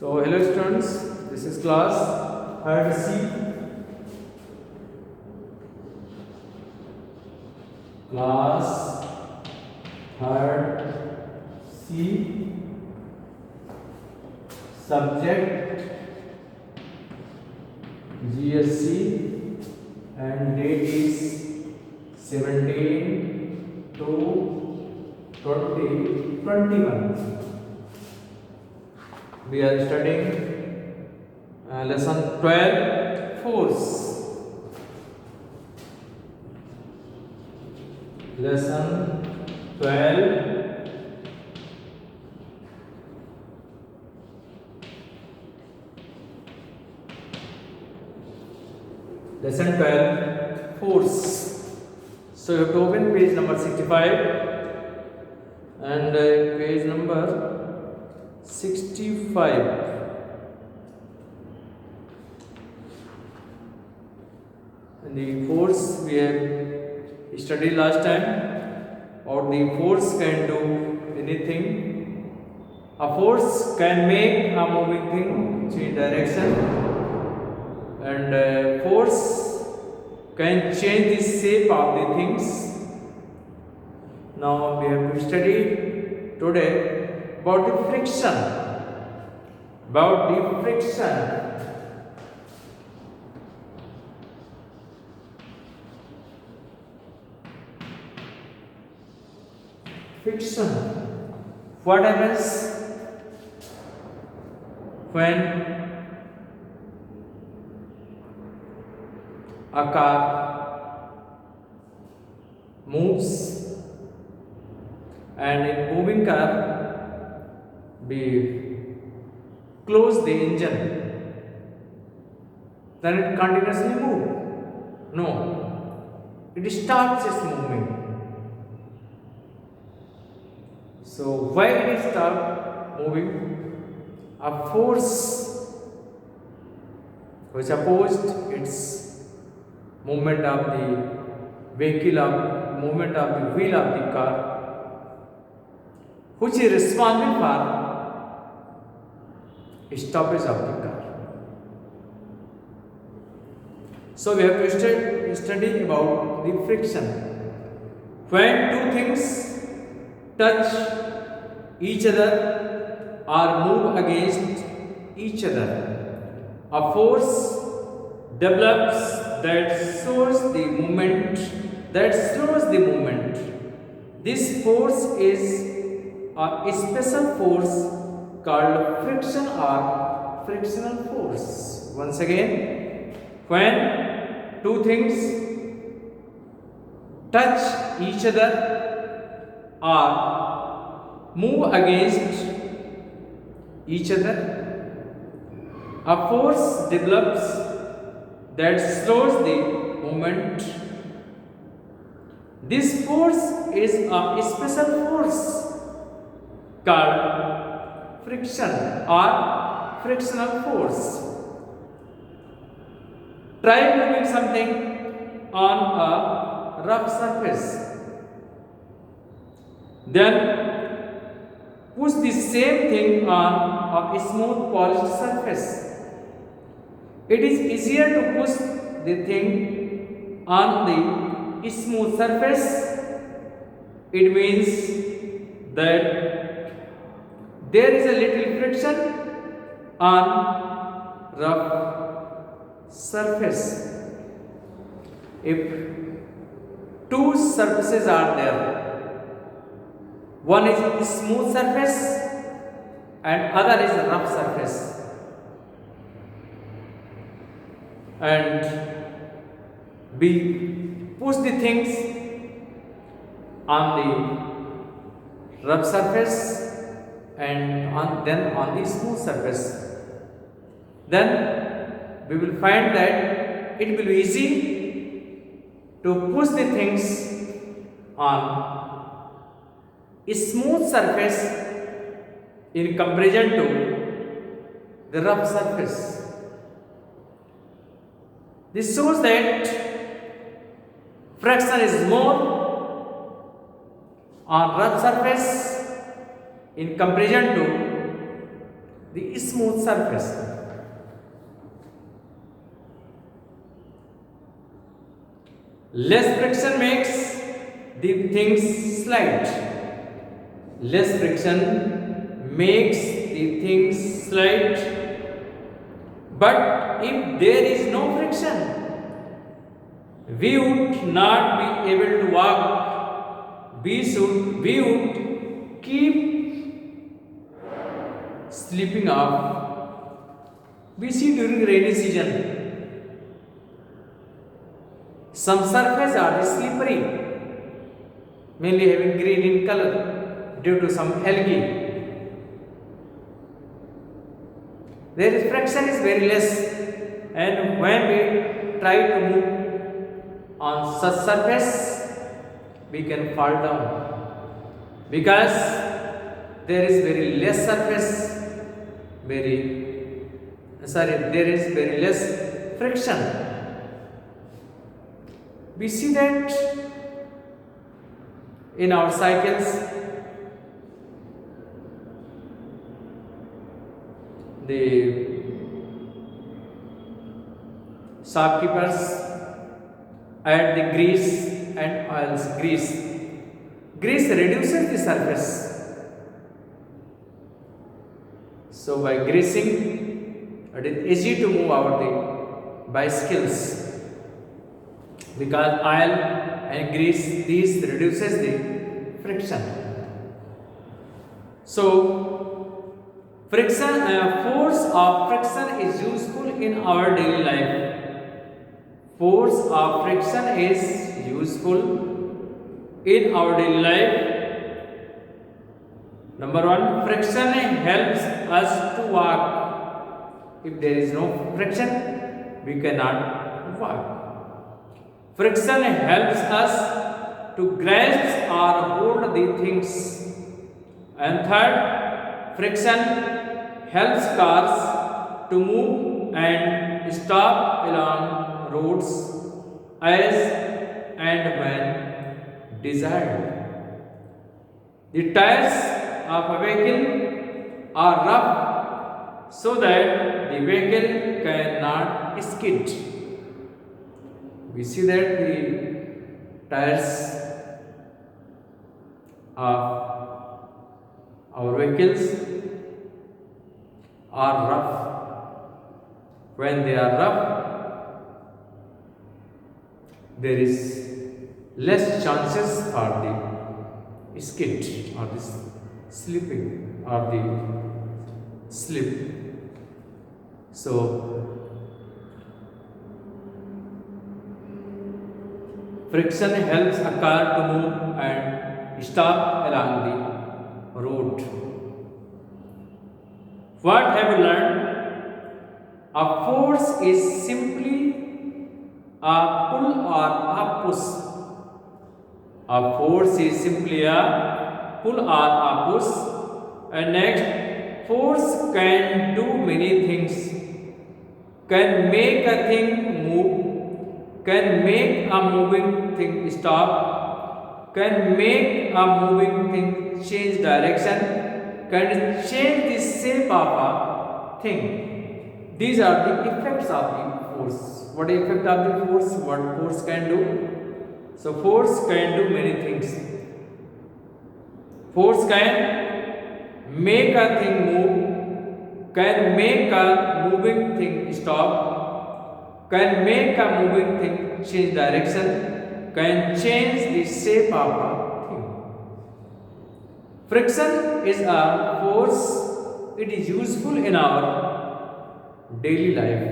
So hello students, this is class third C. Class third C. Subject GSC and date is 17 to 2021. We are studying lesson 12 force. Lesson 12 lesson 12 force. So you have to open page number 65 and page number 65. And the force we have studied last time, or the force can do anything. A force can make a moving thing change direction, and force can change the shape of the things. Now we have to study today about the friction. Friction. What happens when a car moves, and in moving car we close the engine, then it continuously move? No, it stops its movement. So why it stop moving? A force which opposed its movement of the vehicle, of movement of the wheel of the car, which is responsible for stoppage of the car. So we have to study about the friction. When two things touch each other or move against each other, a force develops that slows the movement. This force is a special force called friction or frictional force. Once again, when two things touch each other or move against each other, a force develops that slows the movement. This force is a special force called friction or frictional force. Try moving something on a rough surface, then push the same thing on a smooth polished surface. It is easier to push the thing on the smooth surface. It means that there is a little friction on rough surface. If two surfaces are there, one is a smooth surface and other is a rough surface, and we push the things on the rough surface and then on the smooth surface, then we will find that it will be easy to push the things on a smooth surface in comparison to the rough surface. This shows that friction is more on rough surface in comparison to the smooth surface. Less friction makes the things slide. Less friction makes the things slide. But if there is no friction, we would not be able to walk. We would keep slipping off. We see during rainy season, some surfaces are slippery, mainly having green in color due to some algae. There is friction is very less, and when we try to move on such surface, we can fall down because there is very less surface, there is very less friction. We see that in our cycles, the shopkeepers add the grease and oils. Grease reduces the surface. So by greasing, it is easy to move our the bicycles, because oil and grease, these reduces the friction. So force of friction is useful in our daily life. Force of friction is useful in our daily life. Number one, friction helps us to walk. If there is no friction, we cannot walk. Friction helps us to grasp or hold the things. And third, friction helps cars to move and stop along roads as and when desired. The tires of a vehicle are rough so that the vehicle cannot skid. We see that the tires of our vehicles are rough. When they are rough, there is less chances for the skid or the slipping or the slip. So friction helps a car to move and stop along the road. What have we learned? A force is simply a pull or a push. A force is simply a pull or a push. And next, force can do many things. Can make a thing move, can make a moving thing stop, can make a moving thing change direction, can change the shape of a thing. These are the effects of the force. What is the effect of the force? What force can do? So force can do many things. Force can make a thing move, can make a moving thing stop, can make a moving thing change direction, can change the shape of a thing. Friction is a force. It is useful in our daily life.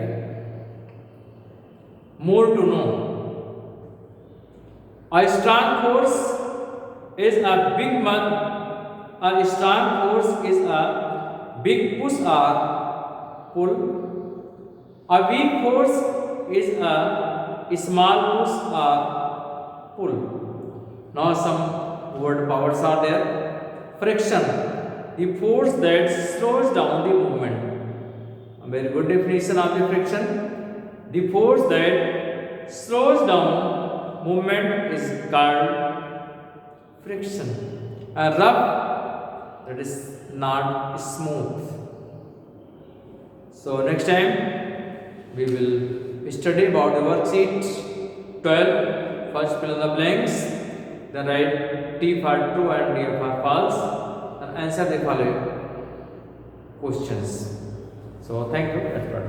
More to know. A strong force is a big one. A strong force is a big push or pull. A weak force is a small push or pull. Now some word powers are there. Friction, the force that slows down the movement. A very good definition of the friction. The force that slows down movement is called friction. A rough, that is not smooth. So next time we will study about the worksheet 12. First fill in the blanks, then write T for true and D for false, and answer the following questions. So thank you. That's what